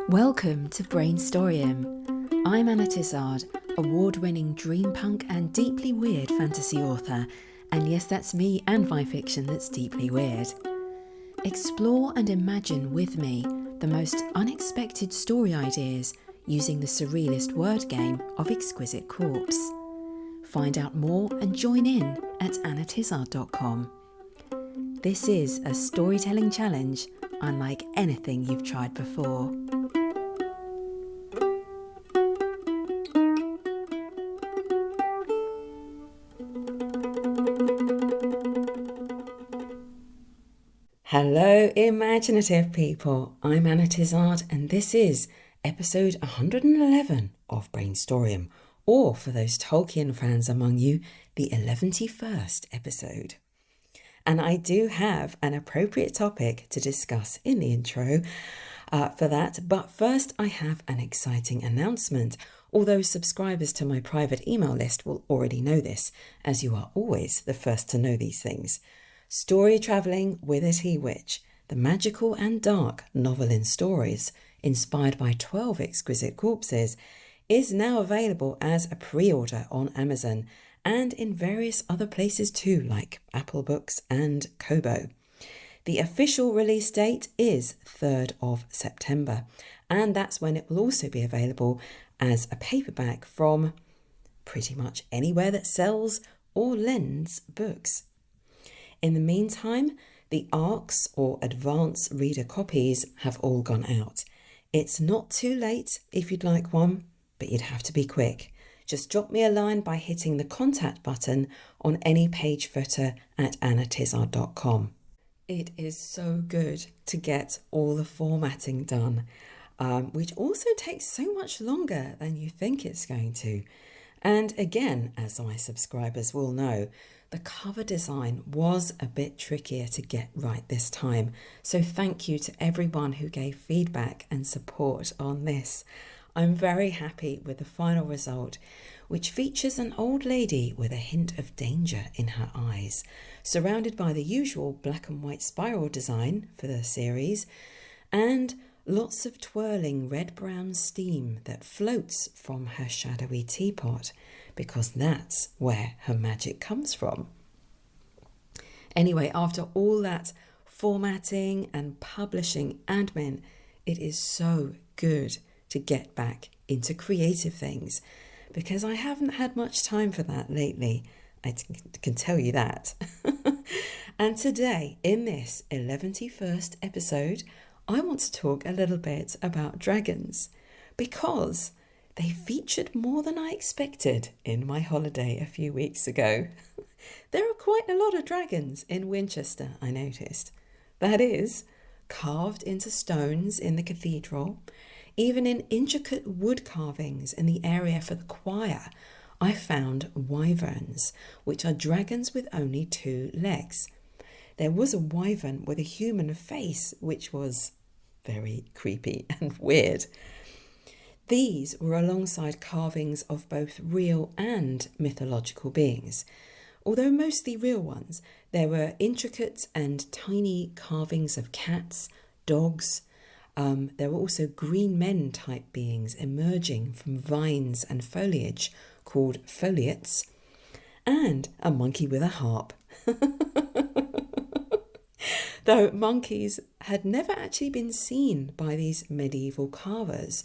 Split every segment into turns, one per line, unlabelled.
Welcome to Brainstorming. I'm Anna Tizard, award-winning dreampunk and deeply weird fantasy author, and yes, that's me and my fiction that's deeply weird. Explore and imagine with me the most unexpected story ideas using the surrealist word game of Exquisite Corpse. Find out more and join in at annatizard.com. This is a storytelling challenge unlike anything you've tried before. Hello, imaginative people. I'm Anna Tizard, and this is episode 111 of Brainstorming, or for those Tolkien fans among you, the 111st episode. And I do have an appropriate topic to discuss in the intro for that. But first, I have an exciting announcement. Although subscribers to my private email list will already know this, as you are always the first to know these things. Story Travelling with a Tea Witch, the magical and dark novel in stories, inspired by 12 exquisite corpses, is now available as a pre-order on Amazon and in various other places too, like Apple Books and Kobo. The official release date is 3rd of September, and that's when it will also be available as a paperback from pretty much anywhere that sells or lends books. In the meantime, the ARCs or advanced reader copies have all gone out. It's not too late if you'd like one, but you'd have to be quick. Just drop me a line by hitting the contact button on any page footer at annatizard.com. It is so good to get all the formatting done, which also takes so much longer than you think it's going to. And again, as my subscribers will know, the cover design was a bit trickier to get right this time. So thank you to everyone who gave feedback and support on this. I'm very happy with the final result, which features an old lady with a hint of danger in her eyes, surrounded by the usual black and white spiral design for the series, and lots of twirling red-brown steam that floats from her shadowy teapot, because that's where her magic comes from. Anyway, after all that formatting and publishing admin, it is so good to get back into creative things, because I haven't had much time for that lately. I can tell you that. And today, in this 111st episode, I want to talk a little bit about dragons, because they featured more than I expected in my holiday a few weeks ago. There are quite a lot of dragons in Winchester, I noticed. That is, carved into stones in the cathedral. Even in intricate wood carvings in the area for the choir, I found wyverns, which are dragons with only 2 legs. There was a wyvern with a human face, which was very creepy and weird. These were alongside carvings of both real and mythological beings. Although mostly real ones, there were intricate and tiny carvings of cats, dogs. There were also green men type beings emerging from vines and foliage called foliates, and a monkey with a harp. Though monkeys had never actually been seen by these medieval carvers.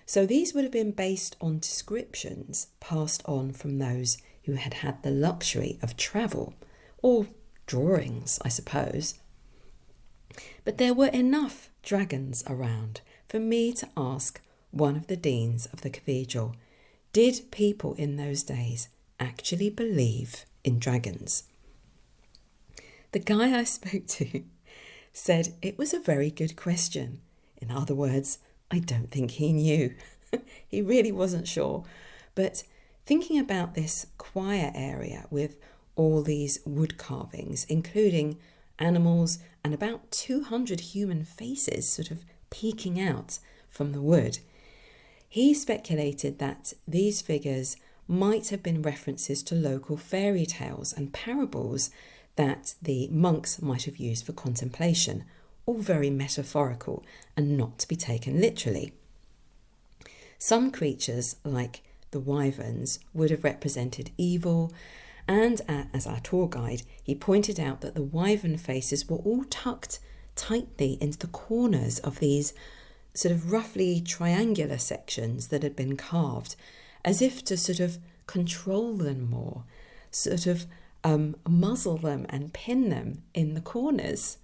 So these would have been based on descriptions passed on from those who had had the luxury of travel, or drawings, I suppose. But there were enough dragons around for me to ask one of the deans of the cathedral, did people in those days actually believe in dragons? The guy I spoke to said it was a very good question. In other words, I don't think he knew. He really wasn't sure. But thinking about this choir area with all these wood carvings, including animals and about 200 human faces sort of peeking out from the wood, he speculated that these figures might have been references to local fairy tales and parables that the monks might have used for contemplation, all very metaphorical and not to be taken literally. Some creatures, like the wyverns, would have represented evil, and as our tour guide, he pointed out that the wyvern faces were all tucked tightly into the corners of these sort of roughly triangular sections that had been carved, as if to sort of control them more, sort of muzzle them and pin them in the corners.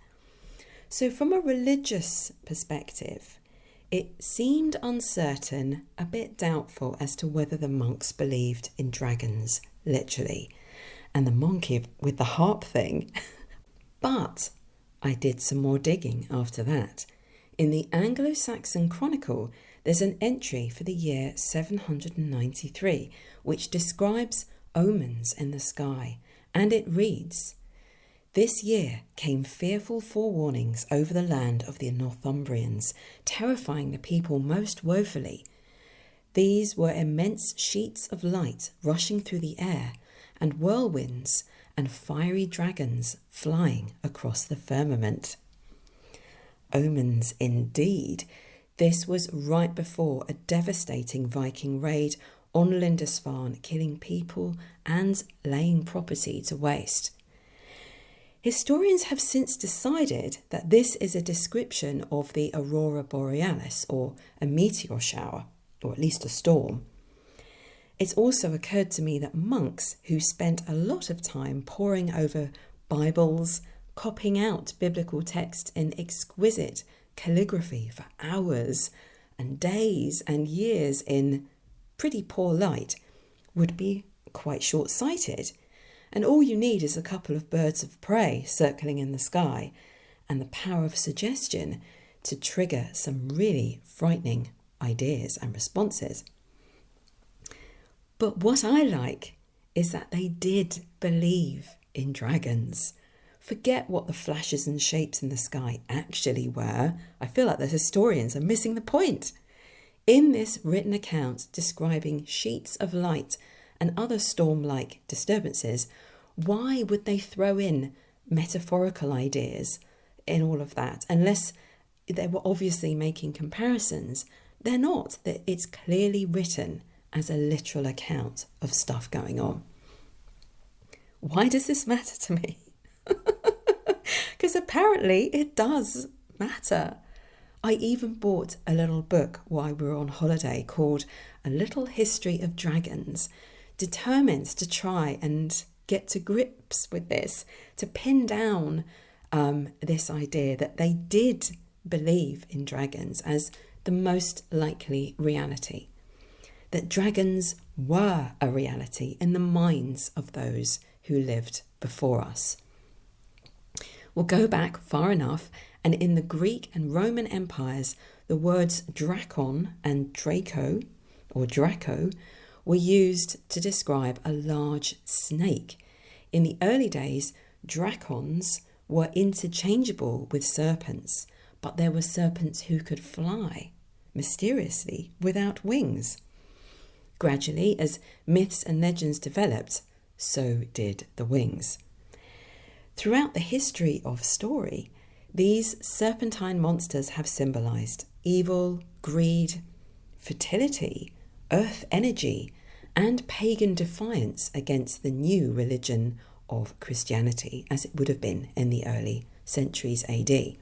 So from a religious perspective, it seemed uncertain, a bit doubtful as to whether the monks believed in dragons, literally, and the monkey with the harp thing. But I did some more digging after that. In the Anglo-Saxon Chronicle, there's an entry for the year 793, which describes omens in the sky, and it reads, "This year came fearful forewarnings over the land of the Northumbrians, terrifying the people most woefully. These were immense sheets of light rushing through the air, and whirlwinds, and fiery dragons flying across the firmament." Omens indeed. This was right before a devastating Viking raid on Lindisfarne, killing people and laying property to waste. Historians have since decided that this is a description of the aurora borealis, or a meteor shower, or at least a storm. It's also occurred to me that monks who spent a lot of time poring over Bibles, copying out biblical text in exquisite calligraphy for hours and days and years in pretty poor light, would be quite short-sighted. And all you need is a couple of birds of prey circling in the sky and the power of suggestion to trigger some really frightening ideas and responses. But what I like is that they did believe in dragons. Forget what the flashes and shapes in the sky actually were. I feel like the historians are missing the point. In this written account describing sheets of light and other storm-like disturbances, why would they throw in metaphorical ideas in all of that? Unless they were obviously making comparisons. They're not. It's clearly written as a literal account of stuff going on. Why does this matter to me? Because apparently it does matter. I even bought a little book while we were on holiday called A Little History of Dragons, determined to try and get to grips with this, to pin down this idea that they did believe in dragons as the most likely reality, that dragons were a reality in the minds of those who lived before us. We'll go back far enough, and in the Greek and Roman empires, the words drakon and draco, or draco, were used to describe a large snake. In the early days, drakons were interchangeable with serpents, but there were serpents who could fly, mysteriously, without wings. Gradually, as myths and legends developed, so did the wings. Throughout the history of story, these serpentine monsters have symbolised evil, greed, fertility, earth energy, and pagan defiance against the new religion of Christianity, as it would have been in the early centuries AD.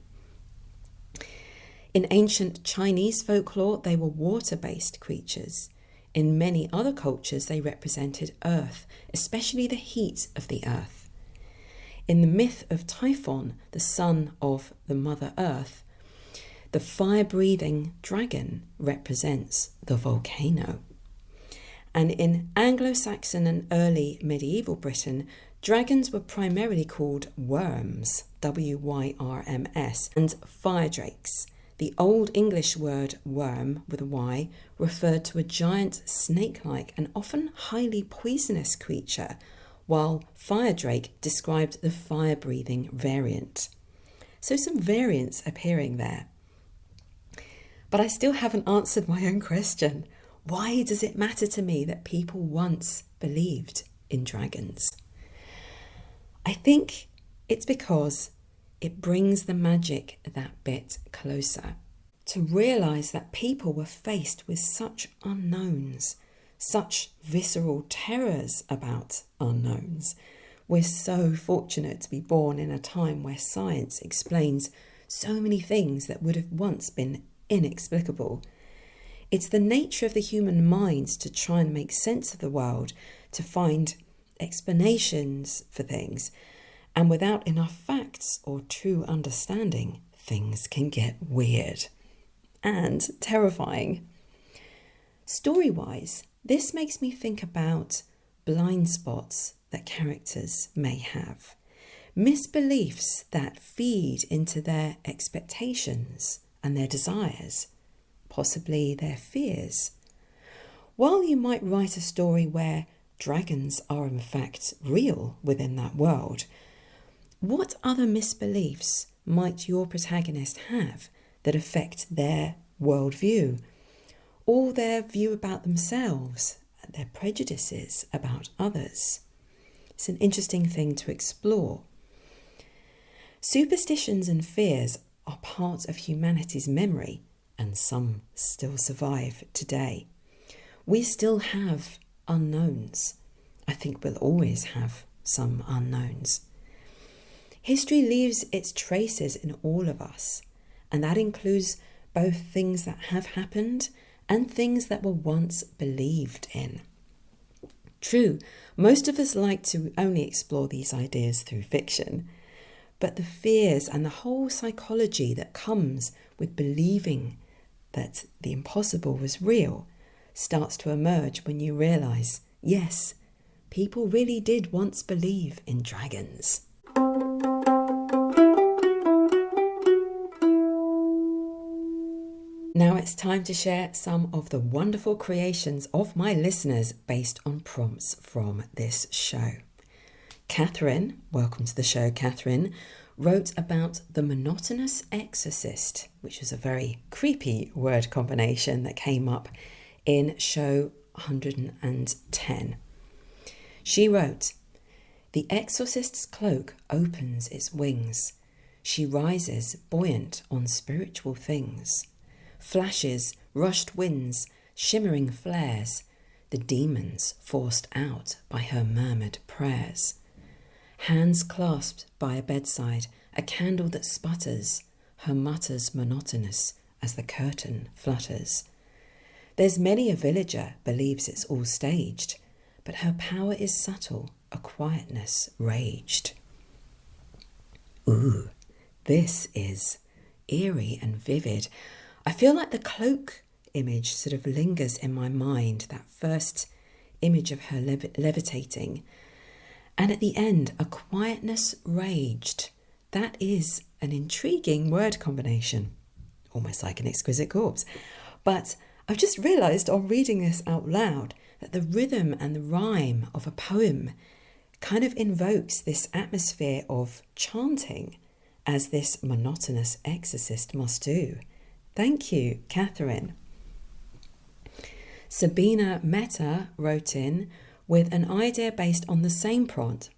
In ancient Chinese folklore, they were water-based creatures. In many other cultures, they represented earth, especially the heat of the earth. In the myth of Typhon, the son of the Mother Earth, the fire-breathing dragon represents the volcano. And in Anglo-Saxon and early medieval Britain, dragons were primarily called worms, W-Y-R-M-S, and fire drakes. The Old English word worm, with a Y, referred to a giant snake-like and often highly poisonous creature, while fire drake described the fire-breathing variant. So some variants appearing there. But I still haven't answered my own question. Why does it matter to me that people once believed in dragons? I think it's because it brings the magic that bit closer. To realise that people were faced with such unknowns, such visceral terrors about unknowns. We're so fortunate to be born in a time where science explains so many things that would have once been inexplicable. It's the nature of the human mind to try and make sense of the world, to find explanations for things, and without enough facts or true understanding, things can get weird and terrifying. Story-wise, this makes me think about blind spots that characters may have, misbeliefs that feed into their expectations and their desires, possibly their fears. While you might write a story where dragons are in fact real within that world, what other misbeliefs might your protagonist have that affect their worldview, or their view about themselves, their prejudices about others? It's an interesting thing to explore. Superstitions and fears are part of humanity's memory, and some still survive today. We still have unknowns. I think we'll always have some unknowns. History leaves its traces in all of us, and that includes both things that have happened and things that were once believed in. True, most of us like to only explore these ideas through fiction, but the fears and the whole psychology that comes with believing that the impossible was real starts to emerge when you realise, yes, people really did once believe in dragons. Now it's time to share some of the wonderful creations of my listeners based on prompts from this show. Catherine, welcome to the show, Catherine, wrote about the monotonous exorcist, which was a very creepy word combination that came up in show 110. She wrote, "The exorcist's cloak opens its wings. She rises buoyant on spiritual things. Flashes, rushed winds, shimmering flares, the demons forced out by her murmured prayers. Hands clasped by a bedside, a candle that sputters, her mutters monotonous as the curtain flutters. There's many a villager believes it's all staged, but her power is subtle, a quietness raged." Ooh, this is eerie and vivid. I feel like the cloak image sort of lingers in my mind, that first image of her levitating. And at the end, a quietness raged. That is an intriguing word combination, almost like an exquisite corpse. But I've just realised on reading this out loud that the rhythm and the rhyme of a poem kind of invokes this atmosphere of chanting, as this monotonous exorcist must do. Thank you, Catherine. Sabina Mehta wrote in with an idea based on the same prompt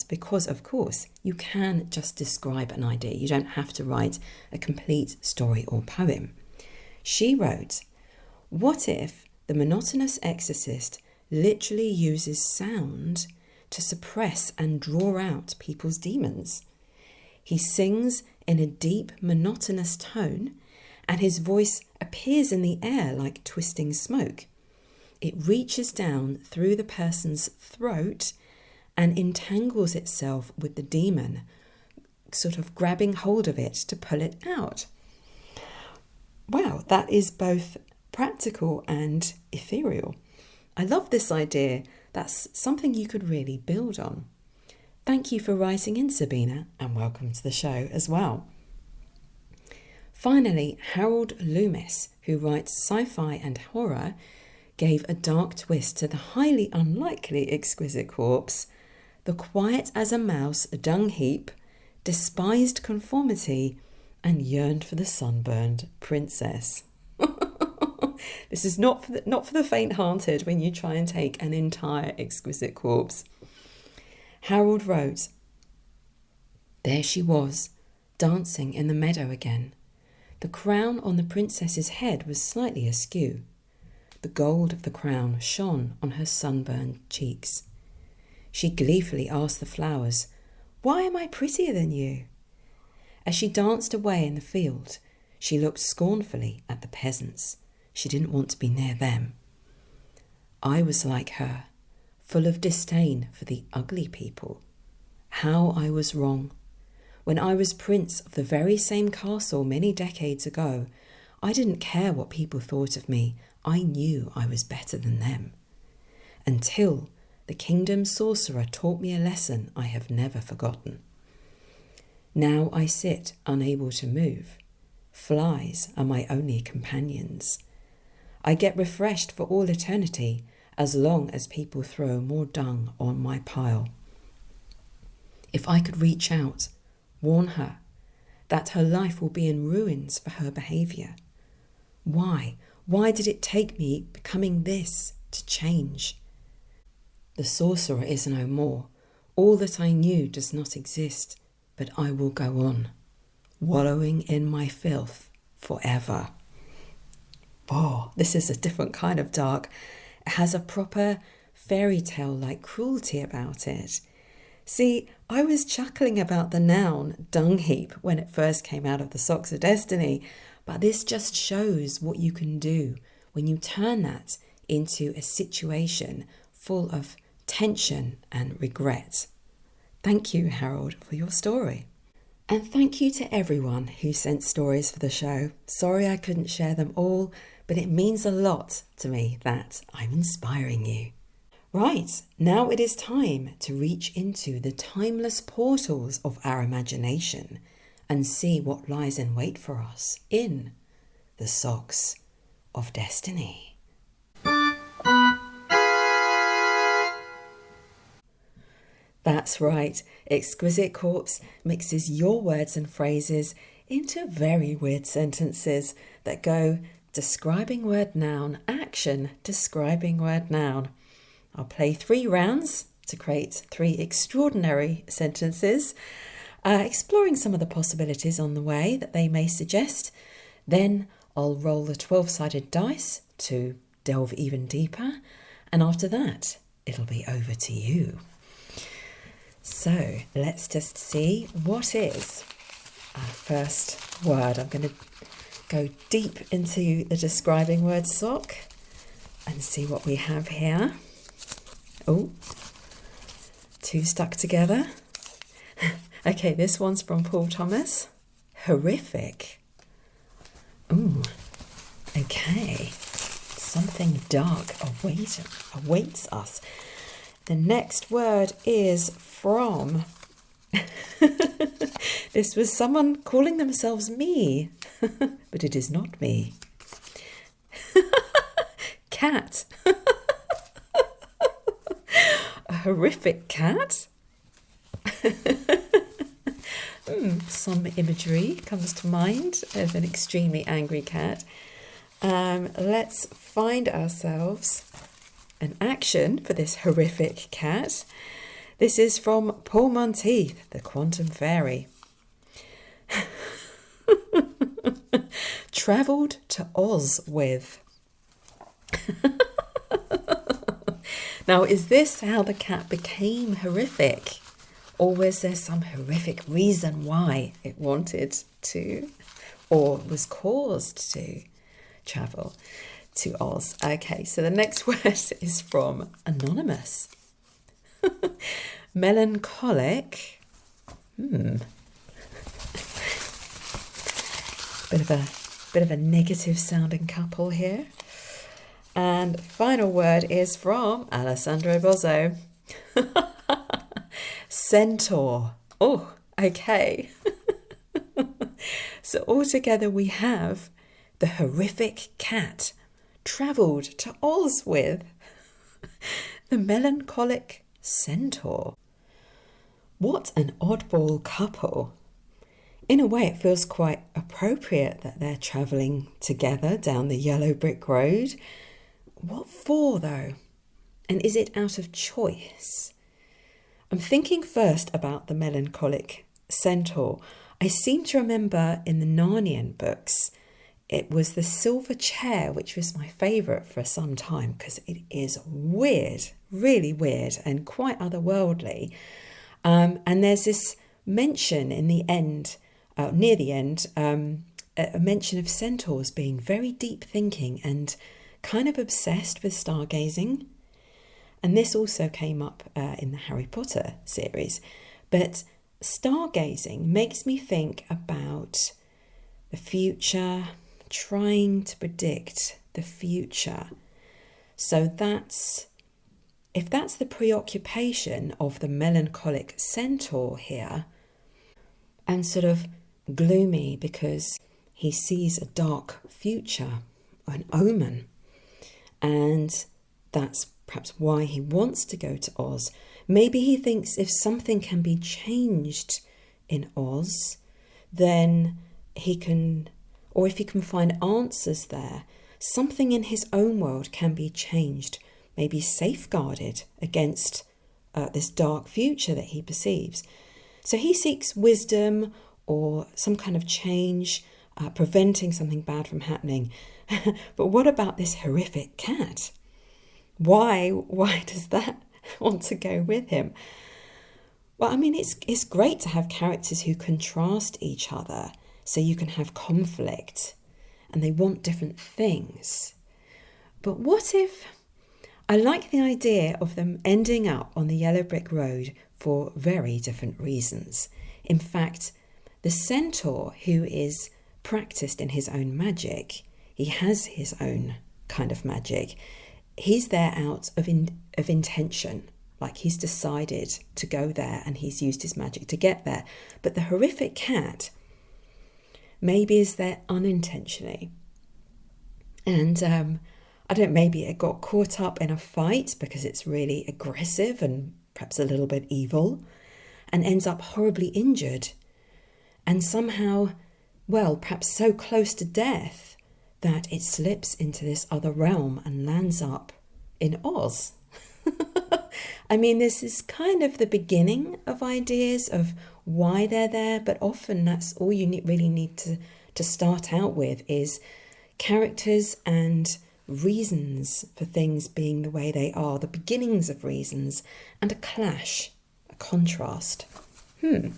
because, of course, you can just describe an idea. You don't have to write a complete story or poem. She wrote, "What if the monotonous exorcist literally uses sound to suppress and draw out people's demons? He sings in a deep, monotonous tone, and his voice appears in the air like twisting smoke. It reaches down through the person's throat and entangles itself with the demon, sort of grabbing hold of it to pull it out." Wow, that is both practical and ethereal. I love this idea. That's something you could really build on. Thank you for writing in, Sabina, and welcome to the show as well. Finally, Harold Loomis, who writes sci-fi and horror, gave a dark twist to the highly unlikely Exquisite Corpse. The quiet as a mouse dung heap, despised conformity, and yearned for the sunburned princess. This is not for the faint-hearted when you try and take an entire Exquisite Corpse. Harold wrote, "There she was, dancing in the meadow again. The crown on the princess's head was slightly askew. The gold of the crown shone on her sunburned cheeks. She gleefully asked the flowers, "Why am I prettier than you?" As she danced away in the field, she looked scornfully at the peasants. She didn't want to be near them. I was like her, full of disdain for the ugly people. How I was wrong. When I was prince of the very same castle many decades ago, I didn't care what people thought of me. I knew I was better than them. Until the kingdom's sorcerer taught me a lesson I have never forgotten. Now I sit unable to move. Flies are my only companions. I get refreshed for all eternity as long as people throw more dung on my pile. If I could reach out, warn her that her life will be in ruins for her behaviour. Why? Why did it take me becoming this to change? The sorcerer is no more. All that I knew does not exist, but I will go on, wallowing in my filth forever. Oh, this is a different kind of dark. It has a proper fairy tale-like cruelty about it. See, I was chuckling about the noun dung heap when it first came out of the Socks of Destiny, but this just shows what you can do when you turn that into a situation full of tension and regret. Thank you, Harold, for your story. And thank you to everyone who sent stories for the show. Sorry I couldn't share them all, but it means a lot to me that I'm inspiring you. Right, now it is time to reach into the timeless portals of our imagination and see what lies in wait for us in the Socks of Destiny. That's right, Exquisite Corpse mixes your words and phrases into very weird sentences that go describing word noun, action, describing word noun. I'll play 3 rounds to create 3 extraordinary sentences, exploring some of the possibilities on the way that they may suggest. Then I'll roll the 12-sided dice to delve even deeper, and after that, it'll be over to you. So let's just see what is our first word. I'm going to go deep into the describing word sock and see what we have here. Oh, 2 stuck together. Okay, this one's from Paul Thomas. Horrific. Ooh, okay. Something dark awaits us. The next word is from... This was someone calling themselves me, but it is not me. Cat. A horrific cat? Some imagery comes to mind of an extremely angry cat. Let's find ourselves an action for this horrific cat. This is from Paul Monteith, the Quantum Fairy. Travelled to Oz with. Now, is this how the cat became horrific? Or was there some horrific reason why it wanted to, or was caused to travel to Oz? Okay, so the next word is from Anonymous. Melancholic. Bit of a negative sounding couple here. And final word is from Alessandro Bozzo. Centaur. Oh, okay. So altogether we have the horrific cat travelled to Oz with, the melancholic centaur. What an oddball couple. In a way, it feels quite appropriate that they're travelling together down the yellow brick road. What for, though? And is it out of choice? I'm thinking first about the melancholic centaur. I seem to remember in the Narnian books, it was the silver chair, which was my favourite for some time because it is weird, really weird and quite otherworldly. And there's this mention in the end, near the end, a mention of centaurs being very deep thinking and kind of obsessed with stargazing. And this also came up in the Harry Potter series. But stargazing makes me think about the future, trying to predict the future. So if that's the preoccupation of the melancholic centaur here, and sort of gloomy because he sees a dark future, an omen, and that's perhaps why he wants to go to Oz. Maybe he thinks if something can be changed in Oz, then he can, or if he can find answers there, something in his own world can be changed, maybe safeguarded against this dark future that he perceives. So he seeks wisdom or some kind of change, preventing something bad from happening. But what about this horrific cat? Why does that want to go with him? Well, I mean, it's great to have characters who contrast each other so you can have conflict and they want different things. But what if, I like the idea of them ending up on the yellow brick road for very different reasons. In fact, the centaur who is practiced in his own magic, he has his own kind of magic. He's there out of intention, like he's decided to go there and he's used his magic to get there. But the horrific cat maybe is there unintentionally. And I don't know, maybe it got caught up in a fight because it's really aggressive and perhaps a little bit evil and ends up horribly injured and somehow, well, perhaps so close to death that it slips into this other realm and lands up in Oz. I mean, this is kind of the beginning of ideas of why they're there, but often that's all you really need to start out with is characters and reasons for things being the way they are, the beginnings of reasons, and a clash, a contrast. I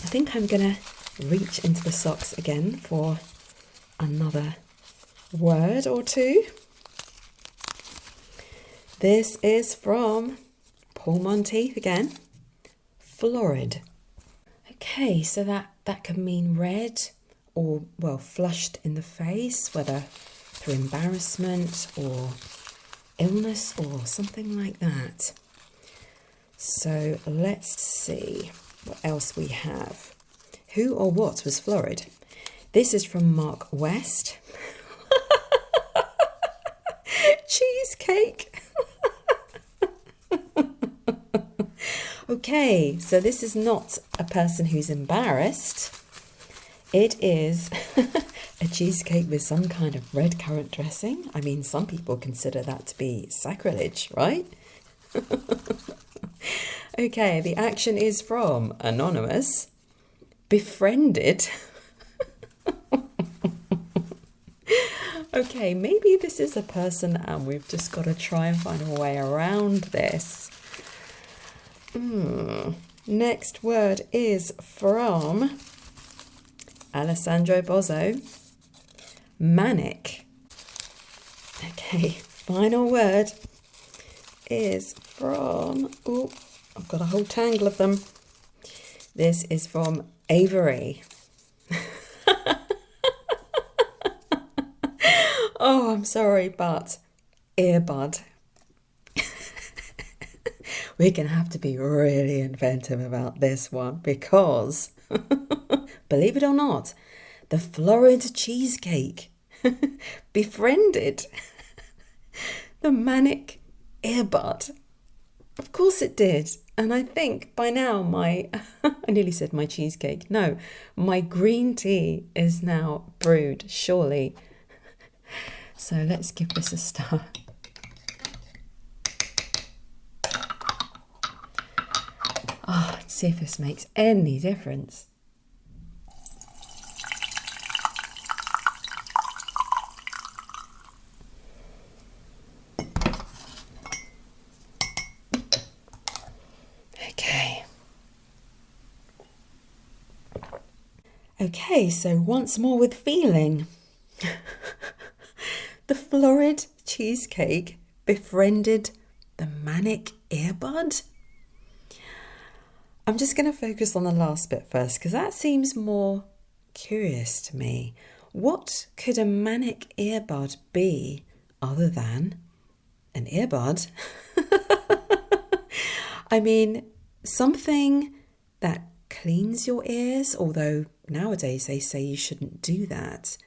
think I'm going to reach into the socks again for another word or two. This is from Paul Monteith again. Florid. Okay, so that can mean red or, well, flushed in the face, whether through embarrassment or illness or something like that. So let's see what else we have. Who or what was florid? This is from Mark West. Cheesecake. Okay, so this is not a person who's embarrassed. It is a cheesecake with some kind of red currant dressing. I mean, some people consider that to be sacrilege, right? Okay, the action is from Anonymous. Befriended. Okay, maybe this is a person and we've just got to try and find a way around this. Next word is from Alessandro Bozzo. Manic. Okay, final word is from... Oh, I've got a whole tangle of them. This is from Avery. Oh, I'm sorry, but earbud. We're going to have to be really inventive about this one because, believe it or not, the florid cheesecake befriended the manic earbud. Of course it did. And I think by now I nearly said my cheesecake. No, my green tea is now brewed, surely. So let's give this a stir. Let's see if this makes any difference. Okay, so once more with feeling. The florid cheesecake befriended the manic earbud. I'm just going to focus on the last bit first because that seems more curious to me. What could a manic earbud be other than an earbud? I mean, something that cleans your ears, although nowadays they say you shouldn't do that.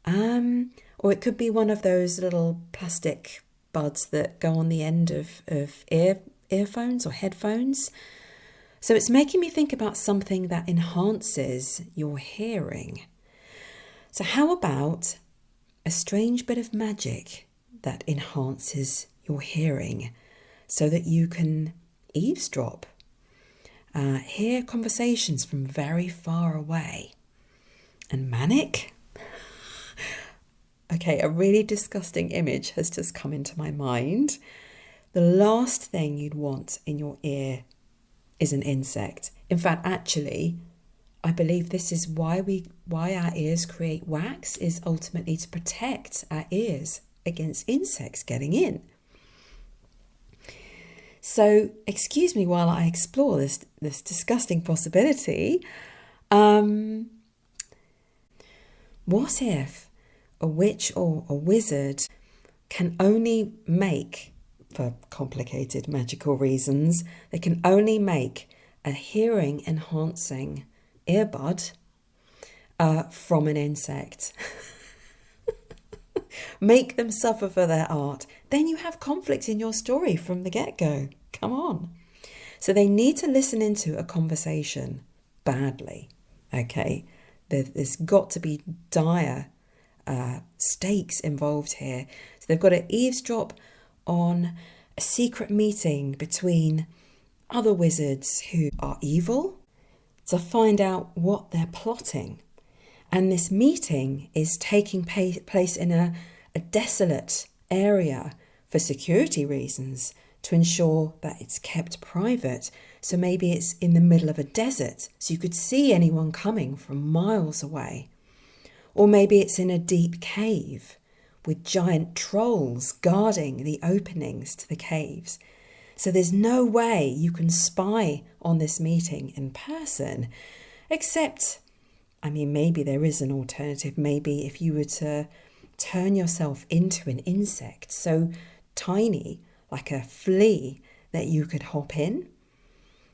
Or it could be one of those little plastic buds that go on the end of earphones or headphones. So it's making me think about something that enhances your hearing. So how about a strange bit of magic that enhances your hearing so that you can eavesdrop, hear conversations from very far away? And manic? Okay, a really disgusting image has just come into my mind. The last thing you'd want in your ear is an insect. In fact, actually, I believe this is why our ears create wax, is ultimately to protect our ears against insects getting in. So, excuse me while I explore this disgusting possibility. What if a witch or a wizard can only make, for complicated magical reasons, they can only make a hearing enhancing earbud from an insect? Make them suffer for their art. Then you have conflict in your story from the get-go. Come on. So they need to listen into a conversation badly, okay? There's got to be dire stakes involved here. So they've got to eavesdrop on a secret meeting between other wizards who are evil to find out what they're plotting. And this meeting is taking place in a desolate area for security reasons, to ensure that it's kept private. So maybe it's in the middle of a desert, so you could see anyone coming from miles away. Or maybe it's in a deep cave with giant trolls guarding the openings to the caves. So there's no way you can spy on this meeting in person, except, I mean, maybe there is an alternative. Maybe if you were to turn yourself into an insect so tiny, like a flea, that you could hop in.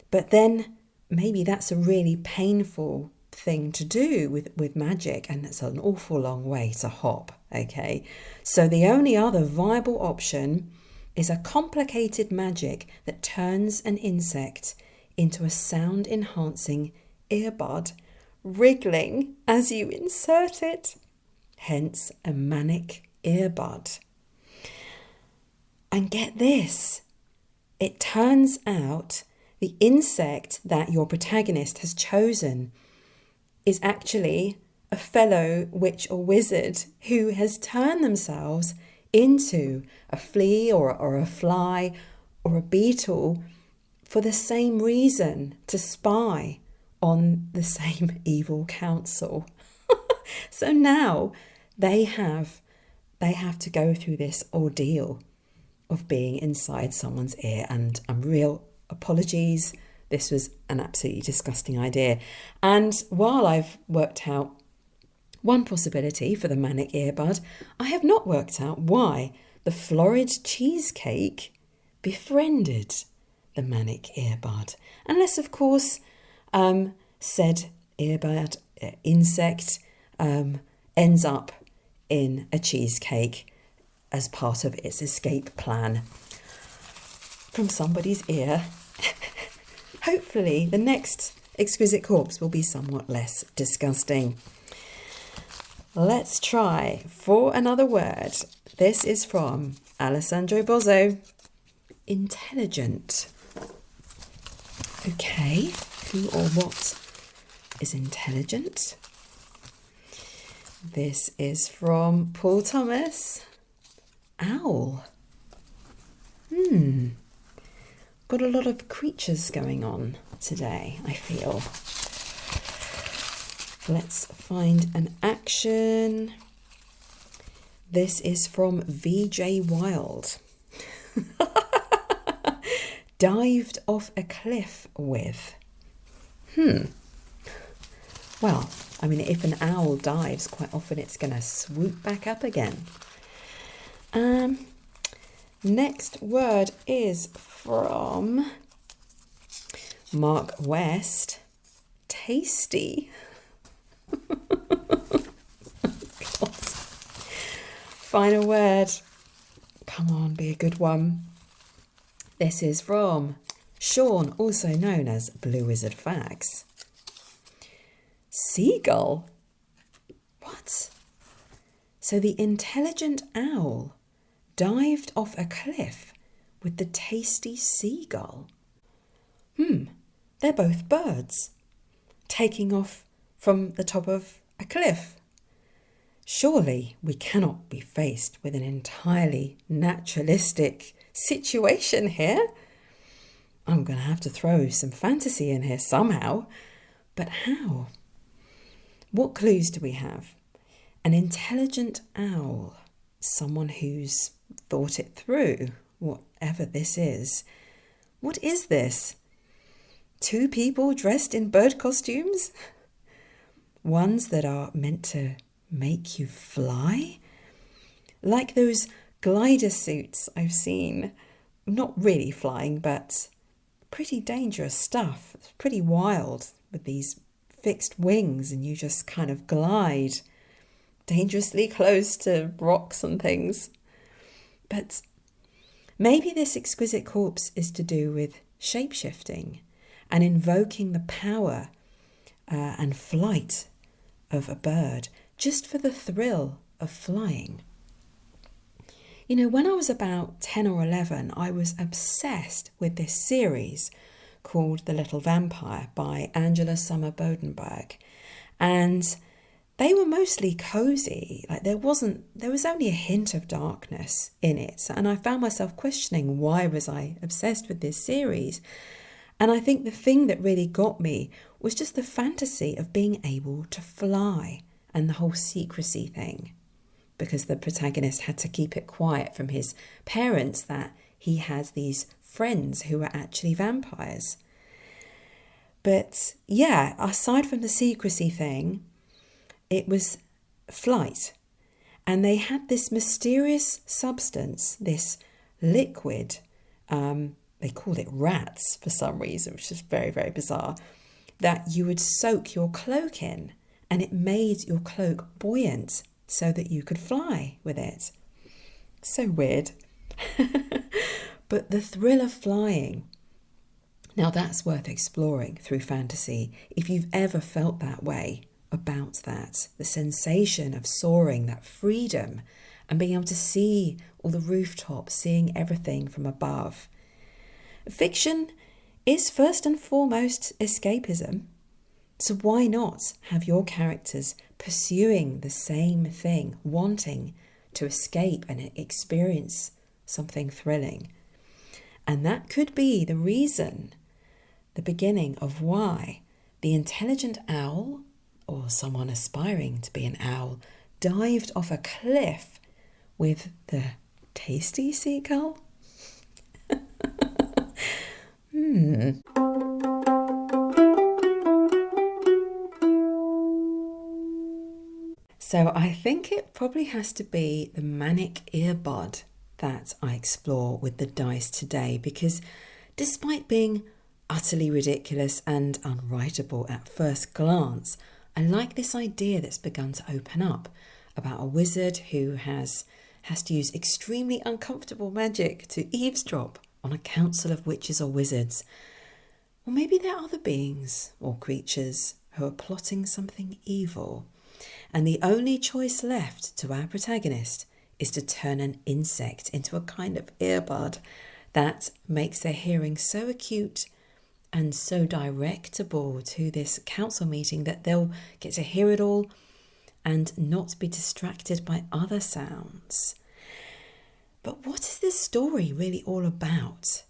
But then maybe that's a really painful thing to do with magic, and it's an awful long way to hop, okay? So the only other viable option is a complicated magic that turns an insect into a sound-enhancing earbud, wriggling as you insert it, hence a manic earbud. And get this, it turns out the insect that your protagonist has chosen is actually a fellow witch or wizard who has turned themselves into a flea or a fly or a beetle for the same reason, to spy on the same evil council. So now they have to go through this ordeal of being inside someone's ear, and real apologies. This was an absolutely disgusting idea. And while I've worked out one possibility for the manic earbud, I have not worked out why the florid cheesecake befriended the manic earbud. Unless, of course, said earbud, insect, ends up in a cheesecake as part of its escape plan from somebody's ear. Hopefully the next Exquisite Corpse will be somewhat less disgusting. Let's try for another word. This is from Alessandro Bozzo. Intelligent. Okay, who or what is intelligent? This is from Paul Thomas. Owl. Got a lot of creatures going on today, I feel. Let's find an action. This is from VJ Wild. Dived off a cliff with. Well, I mean, if an owl dives, quite often it's going to swoop back up again. Next word is from Mark West. Tasty. Final word. Come on, be a good one. This is from Sean, also known as Blue Wizard Facts. Seagull? What? So the intelligent owl dived off a cliff with the tasty seagull. They're both birds taking off from the top of a cliff. Surely we cannot be faced with an entirely naturalistic situation here. I'm going to have to throw some fantasy in here somehow. But how? What clues do we have? An intelligent owl, someone who's thought it through, whatever this is. What is this? Two people dressed in bird costumes? Ones that are meant to make you fly? Like those glider suits I've seen. Not really flying, but pretty dangerous stuff. It's pretty wild with these fixed wings and you just kind of glide dangerously close to rocks and things. But maybe this exquisite corpse is to do with shape-shifting and invoking the power and flight of a bird just for the thrill of flying. You know, when I was about 10 or 11, I was obsessed with this series called The Little Vampire by Angela Summer Bodenberg. And they were mostly cozy. Like there was only a hint of darkness in it. And I found myself questioning, why was I obsessed with this series? And I think the thing that really got me was just the fantasy of being able to fly and the whole secrecy thing. Because the protagonist had to keep it quiet from his parents that he has these friends who are actually vampires. But yeah, aside from the secrecy thing, it was flight. And they had this mysterious substance, this liquid, they called it rats for some reason, which is very, very bizarre, that you would soak your cloak in, and it made your cloak buoyant so that you could fly with it. So weird. But the thrill of flying, now that's worth exploring through fantasy. If you've ever felt that way about that, the sensation of soaring, that freedom, and being able to see all the rooftops, seeing everything from above. Fiction is first and foremost escapism. So why not have your characters pursuing the same thing, wanting to escape and experience something thrilling? And that could be the reason, the beginning of why the intelligent owl, or someone aspiring to be an owl, dived off a cliff with the tasty seagull. So I think it probably has to be the manic earbud that I explore with the dice today, because despite being utterly ridiculous and unwritable at first glance, I like this idea that's begun to open up about a wizard who has to use extremely uncomfortable magic to eavesdrop on a council of witches or wizards. Or maybe they're other beings or creatures who are plotting something evil. And the only choice left to our protagonist is to turn an insect into a kind of earbud that makes their hearing so acute and so directable to this council meeting that they'll get to hear it all and not be distracted by other sounds. But what is this story really all about?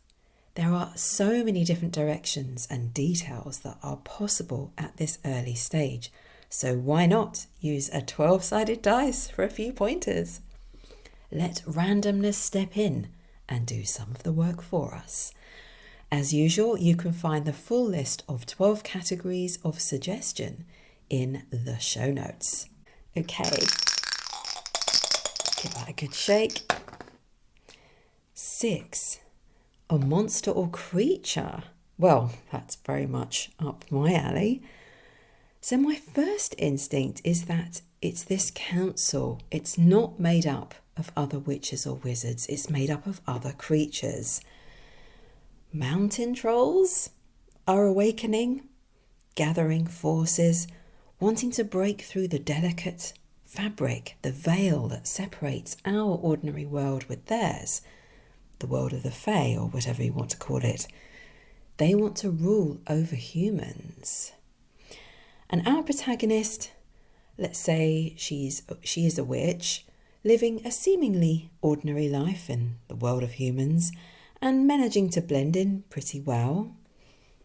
There are so many different directions and details that are possible at this early stage. So why not use a 12-sided dice for a few pointers? Let randomness step in and do some of the work for us. As usual, you can find the full list of 12 categories of suggestion in the show notes. Okay, give that a good shake. 6, a monster or creature. Well, that's very much up my alley. So my first instinct is that it's this council. It's not made up of other witches or wizards. It's made up of other creatures. Mountain trolls are awakening, gathering forces, wanting to break through the delicate fabric, the veil that separates our ordinary world with theirs, the world of the Fae, or whatever you want to call it. They want to rule over humans. And our protagonist, let's say she is a witch, living a seemingly ordinary life in the world of humans and managing to blend in pretty well.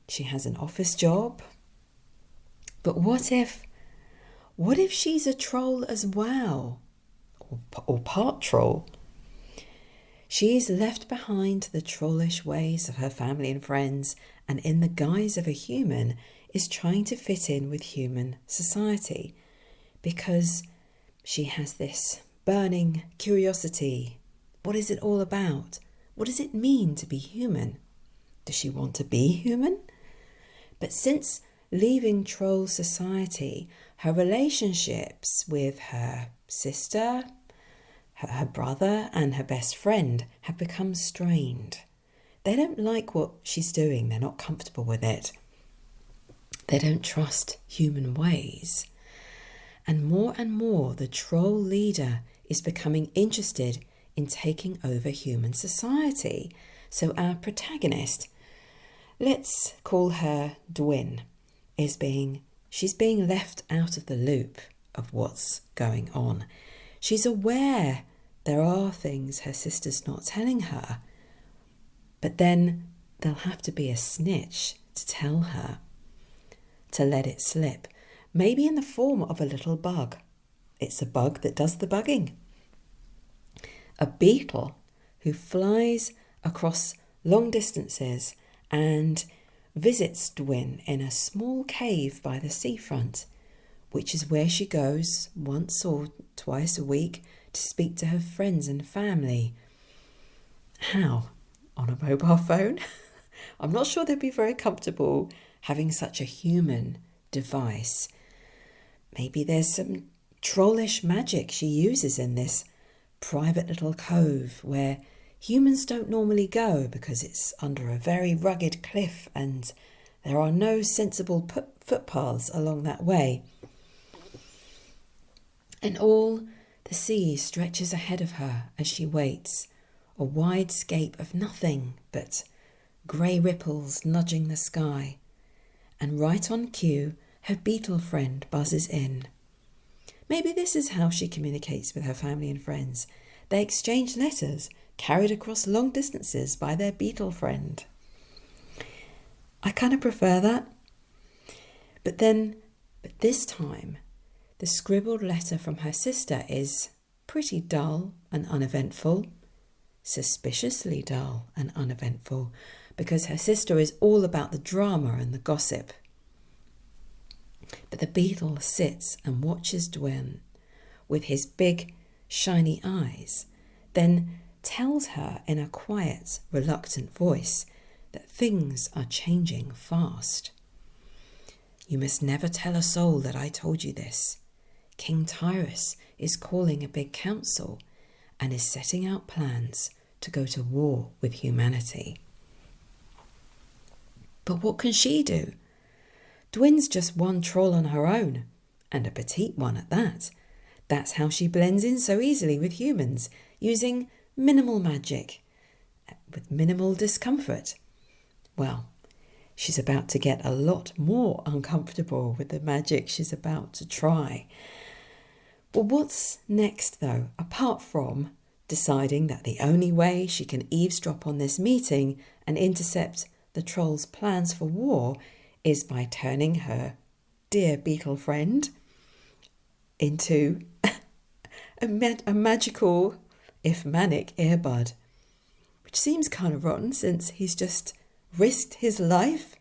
She has an office job. But what if she's a troll as well? Or part troll? She's left behind the trollish ways of her family and friends, and in the guise of a human is trying to fit in with human society because she has this burning curiosity. What is it all about? What does it mean to be human? Does she want to be human? But since leaving troll society, her relationships with her sister, her brother and her best friend have become strained. They don't like what she's doing. They're not comfortable with it. They don't trust human ways. And more, the troll leader is becoming interested in taking over human society. So our protagonist, let's call her Dwin, she's being left out of the loop of what's going on. She's aware there are things her sister's not telling her, but then there'll have to be a snitch to tell her, to let it slip, maybe in the form of a little bug. It's a bug that does the bugging. A beetle who flies across long distances and visits Dwin in a small cave by the seafront, which is where she goes once or twice a week to speak to her friends and family. How? On a mobile phone? I'm not sure they'd be very comfortable having such a human device. Maybe there's some trollish magic she uses in this private little cove where humans don't normally go because it's under a very rugged cliff and there are no sensible footpaths along that way. And all the sea stretches ahead of her as she waits, a wide scape of nothing but grey ripples nudging the sky. And right on cue, her beetle friend buzzes in. Maybe this is how she communicates with her family and friends. They exchange letters carried across long distances by their beetle friend. I kind of prefer that. But this time, the scribbled letter from her sister is pretty dull and uneventful, suspiciously dull and uneventful, because her sister is all about the drama and the gossip. But the beetle sits and watches Dwin with his big, shiny eyes, then tells her in a quiet, reluctant voice that things are changing fast. You must never tell a soul that I told you this. King Tyrus is calling a big council and is setting out plans to go to war with humanity. But what can she do? Dwin's just one troll on her own, and a petite one at that. That's how she blends in so easily with humans, using minimal magic, with minimal discomfort. Well, she's about to get a lot more uncomfortable with the magic she's about to try. Well, what's next though, apart from deciding that the only way she can eavesdrop on this meeting and intercept the troll's plans for war is by turning her dear beetle friend into a magical, if manic, earbud, which seems kind of rotten since he's just risked his life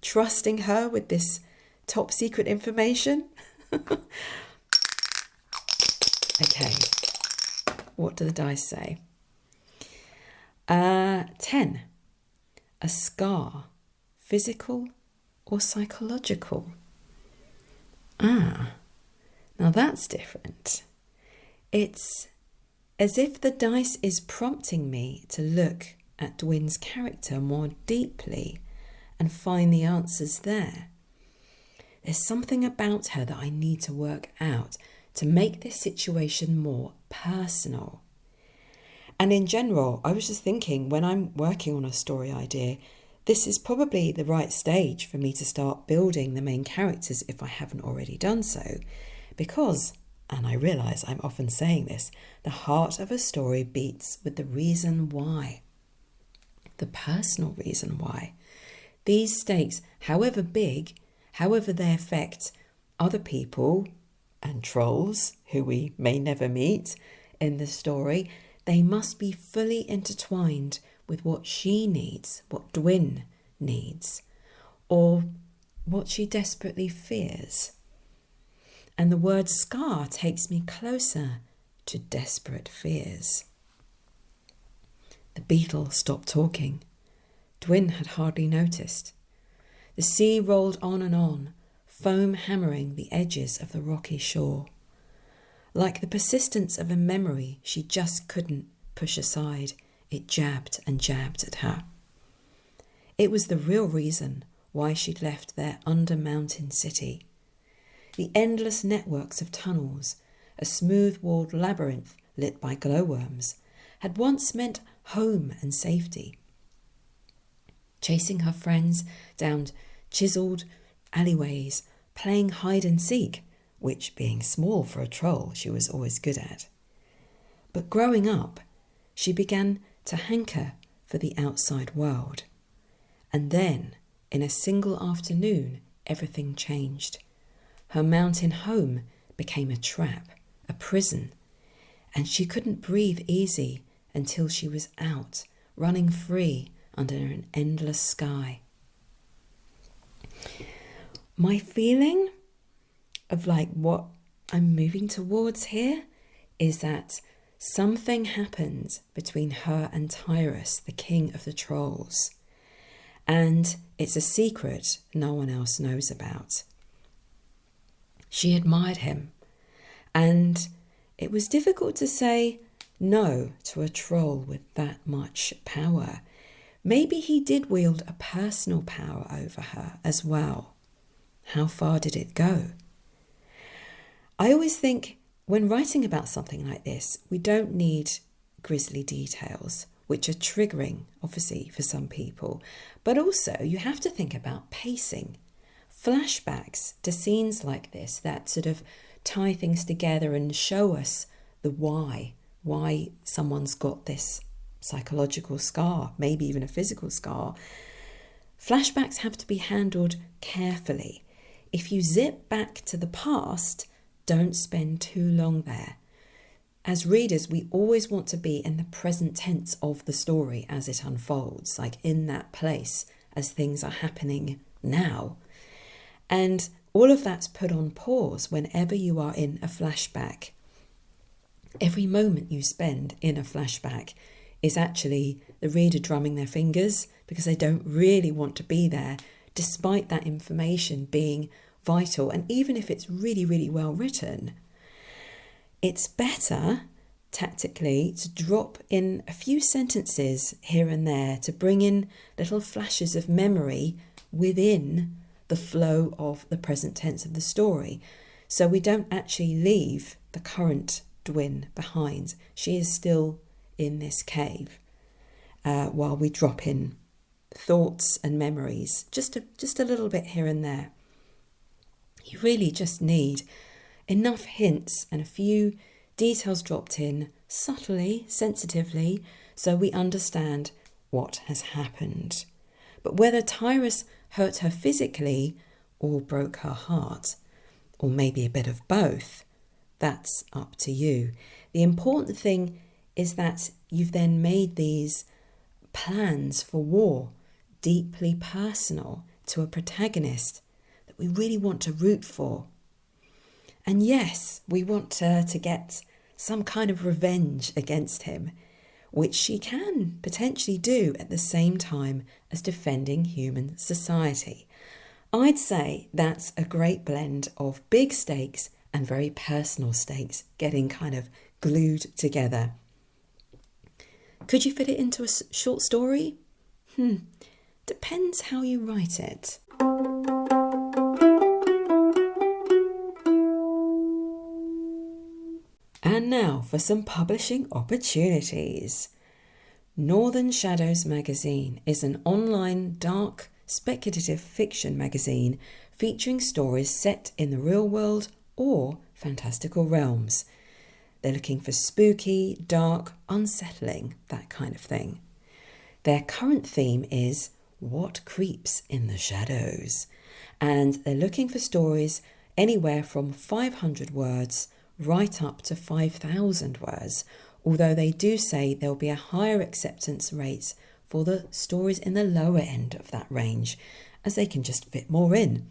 trusting her with this top secret information. Okay, what do the dice say? 10. A scar, physical or psychological? Now that's different. It's as if the dice is prompting me to look at Dwin's character more deeply and find the answers there. There's something about her that I need to work out to make this situation more personal. And in general, I was just thinking, when I'm working on a story idea, this is probably the right stage for me to start building the main characters if I haven't already done so. Because, and I realise I'm often saying this, the heart of a story beats with the reason why. The personal reason why. These stakes, however big, however they affect other people and trolls who we may never meet in the story, they must be fully intertwined with what she needs, what Dwin needs, or what she desperately fears. And the word scar takes me closer to desperate fears. The beetle stopped talking. Dwin had hardly noticed. The sea rolled on, foam hammering the edges of the rocky shore. Like the persistence of a memory she just couldn't push aside, it jabbed and jabbed at her. It was the real reason why she'd left their under-mountain city. The endless networks of tunnels, a smooth-walled labyrinth lit by glowworms, had once meant home and safety. Chasing her friends down chiselled alleyways, playing hide and seek, which, being small for a troll, she was always good at. But growing up, she began to hanker for the outside world. And then, in a single afternoon, everything changed. Her mountain home became a trap, a prison, and she couldn't breathe easy until she was out, running free under an endless sky. My feeling of like what I'm moving towards here is that something happened between her and Tyrus, the king of the trolls, and it's a secret no one else knows about. She admired him, and it was difficult to say no to a troll with that much power. Maybe he did wield a personal power over her as well. How far did it go? I always think when writing about something like this, we don't need grisly details, which are triggering, obviously, for some people. But also, you have to think about pacing. Flashbacks to scenes like this that sort of tie things together and show us the why someone's got this psychological scar, maybe even a physical scar. Flashbacks have to be handled carefully. If you zip back to the past, don't spend too long there. As readers, we always want to be in the present tense of the story as it unfolds, like in that place as things are happening now. And all of that's put on pause whenever you are in a flashback. Every moment you spend in a flashback is actually the reader drumming their fingers because they don't really want to be there, despite that information being vital. And even if it's really, really well written, it's better tactically to drop in a few sentences here and there to bring in little flashes of memory within the flow of the present tense of the story. So we don't actually leave the current Dwin behind. She is still in this cave while we drop in thoughts and memories, just a little bit here and there. You really just need enough hints and a few details dropped in subtly, sensitively, so we understand what has happened. But whether Tyrus hurt her physically or broke her heart, or maybe a bit of both, that's up to you. The important thing is that you've then made these plans for war deeply personal to a protagonist that we really want to root for. And yes, we want her to get some kind of revenge against him, which she can potentially do at the same time as defending human society. I'd say that's a great blend of big stakes and very personal stakes getting kind of glued together. Could you fit it into a short story? Depends how you write it. And now for some publishing opportunities. Northern Shadows magazine is an online dark speculative fiction magazine featuring stories set in the real world or fantastical realms. They're looking for spooky, dark, unsettling, that kind of thing. Their current theme is what creeps in the shadows, and they're looking for stories anywhere from 500 words right up to 5,000 words, although they do say there'll be a higher acceptance rate for the stories in the lower end of that range, as they can just fit more in.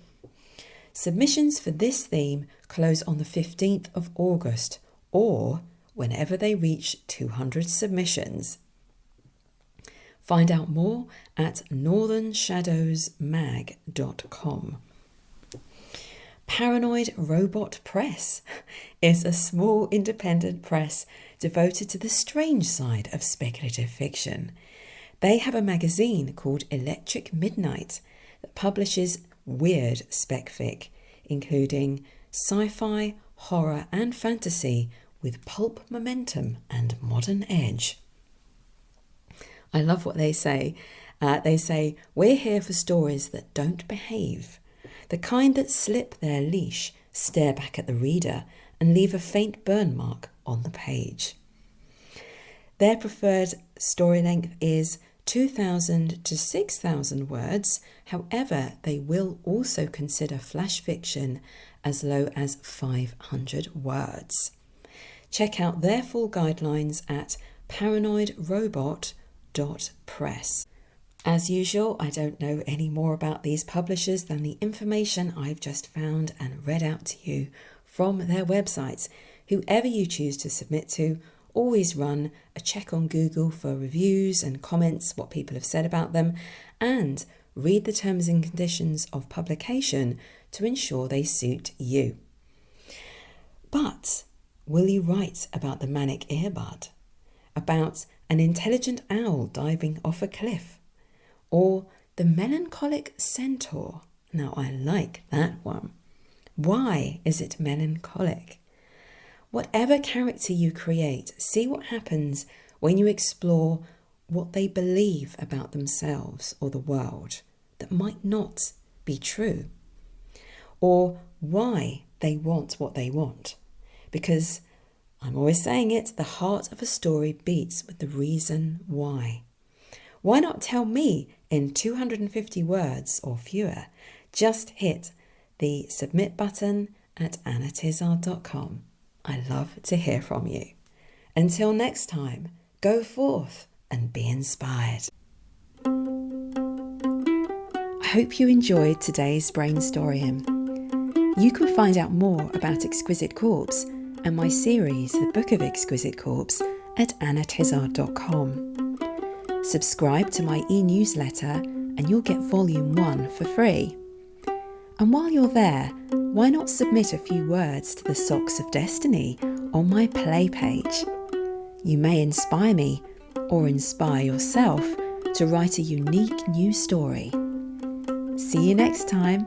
Submissions for this theme close on the 15th of August, or whenever they reach 200 submissions. Find out more at northernshadowsmag.com. Paranoid Robot Press is a small independent press devoted to the strange side of speculative fiction. They have a magazine called Electric Midnight that publishes weird spec fic, including sci-fi, horror and fantasy with pulp momentum and modern edge. I love what they say. They say, we're here for stories that don't behave, the kind that slip their leash, stare back at the reader and leave a faint burn mark on the page. Their preferred story length is 2,000 to 6,000 words. However, they will also consider flash fiction as low as 500 words. Check out their full guidelines at paranoidrobot.press. As usual, I don't know any more about these publishers than the information I've just found and read out to you from their websites. Whoever you choose to submit to, always run a check on Google for reviews and comments, what people have said about them, and read the terms and conditions of publication to ensure they suit you. But will you write about the manic earbud? About an intelligent owl diving off a cliff? Or the melancholic centaur? Now I like that one. Why is it melancholic? Whatever character you create, see what happens when you explore what they believe about themselves or the world that might not be true, or why they want what they want. Because I'm always saying it, the heart of a story beats with the reason why. Why not tell me in 250 words or fewer? Just hit the submit button at annatizard.com. I love to hear from you. Until next time, go forth and be inspired. I hope you enjoyed today's Brainstorming. You can find out more about Exquisite Corpse and my series, The Book of Exquisite Corpse, at annatizard.com. Subscribe to my e-newsletter and you'll get Volume 1 for free. And while you're there, why not submit a few words to the Socks of Destiny on my play page? You may inspire me or inspire yourself to write a unique new story. See you next time.